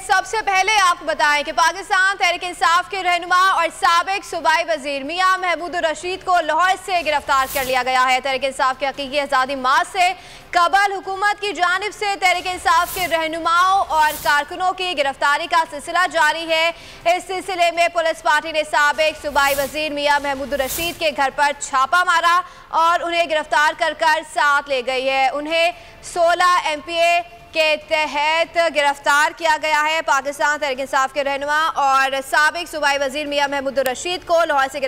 सबसे पहले आपको बताएं कि पाकिस्तान तहरीक इंसाफ के रहनुमा और साबिक सूबाई वजीर मियां महमूद रशीद को लाहौर से गिरफ्तार कर लिया गया है। तहरीक इंसाफ की हकीकी आज़ादी माह से कबल हुकूमत की जानिब से तहरीक इंसाफ के रहनुमाओं और कारकुनों की गिरफ्तारी का सिलसिला जारी है। इस सिलसिले में पुलिस पार्टी ने साबिक सूबाई वजीर मियां महमूद रशीद के घर पर छापा मारा और उन्हें गिरफ्तार कर साथ ले गई है। उन्हें 16 MPA के तहत गिरफ्तार किया गया है। पाकिस्तान तहरीक इंसाफ के रहनुमा और साबिक सूबाई वजीर मियां महमूद रशीद को लाहौर से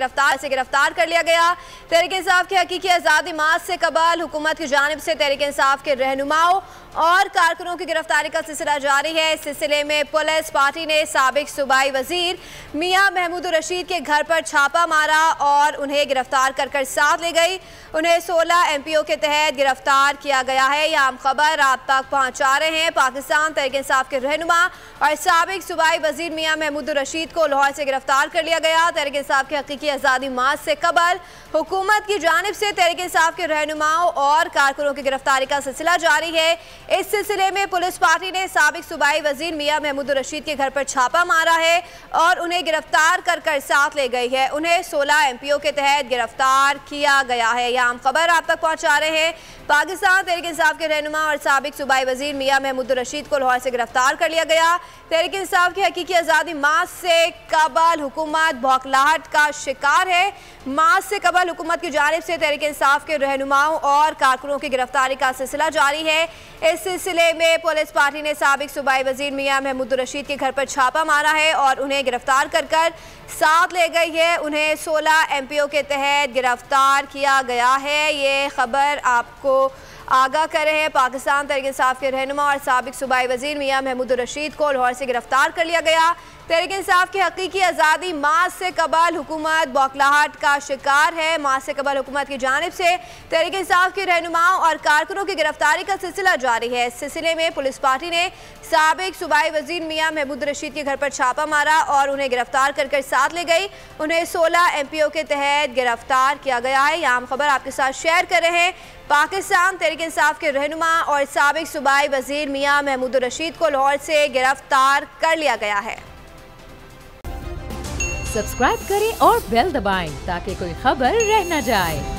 गिरफ्तार कर लिया गया। तहरीक इंसाफ की हकीकी आज़ादी माह से कबल हुकूमत की जानिब से तहरीक इंसाफ के रहनुमाओं और कारकुनों की गिरफ्तारी का सिलसिला जारी है। इस सिलसिले में पुलिस पार्टी ने साबिक सूबाई वजीर मियां महमूद रशीद के घर पर छापा मारा और उन्हें गिरफ्तार कर साथ ले गई। उन्हें 16 MPO के तहत गिरफ्तार किया गया है। यह आम खबर आप तक पहुँचा रहे हैं। पाकिस्तान तहरीक इंसाफ के रहनुमा और साबिक सूबाई वजीर मियां महमूद रशीद को लाहौर से गिरफ्तार कर लिया गया। तहरीक इंसाफ की हकीकी आज़ादी माह से कबल हुकूमत की जानिब से तहरीक इंसाफ के रहनुमाओं और कारकुनों की गिरफ्तारी का सिलसिला जारी है। इस सिलसिले में पुलिस पार्टी ने साबिक सूबाई वजीर मियां महमूद रशीद के घर पर छापा मारा है और उन्हें गिरफ्तार कर साथ ले गई है। उन्हें 16 MPO के तहत गिरफ्तार किया गया है। यह आम खबर आप तक पहुंचा रहे हैं। पाकिस्तान तहरीक इंसाफ के रहनुमा और साबिक सूबाई वजीर मियां महमूद रशीद को लाहौर से गिरफ्तार कर लिया गया। तहरीक इंसाफ की हकीकी आज़ादी माह से कबल हुकूमत बौखलाहट का शिकार है। माह से कबल हुकूमत की जानिब से तहरीक इंसाफ के रहनुमाओं और कारकुनों की गिरफ्तारी का सिलसिला जारी है। इस सिलसिले में पुलिस पार्टी ने साबिक सूबाई वजीर मियां महमूद रशीद के घर पर छापा मारा है और उन्हें गिरफ्तार कर साथ ले गई है। उन्हें 16 MPO के तहत गिरफ्तार किया गया है। ये खबर आपको आगाह कर रहे हैं। पाकिस्तान तहरीक इंसाफ के रहनुमा और साबिक सूबाई वजीर मियां महमूद रशीद को लाहौर से गिरफ्तार कर लिया गया। तहरीक इंसाफ की हकीकी आज़ादी माह से कबल हुकूमत बौखलाहट का शिकार है। माह से कबल हुकूमत की जानिब से तहरीक इंसाफ के रहनुमाओं और कारकुनों की गिरफ्तारी का सिलसिला जारी है। इस सिलसिले में पुलिस पार्टी ने साबिक सूबाई वजीर मियां महमूद रशीद के घर पर छापा मारा और उन्हें गिरफ्तार कर साथ ले गई। उन्हें 16 MPO के तहत गिरफ्तार किया गया है। यह आम खबर आपके साथ शेयर कर रहे हैं। पाकिस्तान तहरीक इंसाफ के रहनुमा और साबिक सूबाई वजीर मियां महमूद रशीद को लाहौर से गिरफ्तार कर लिया गया है। सब्सक्राइब करें और बेल दबाएं ताकि कोई खबर रह न जाए।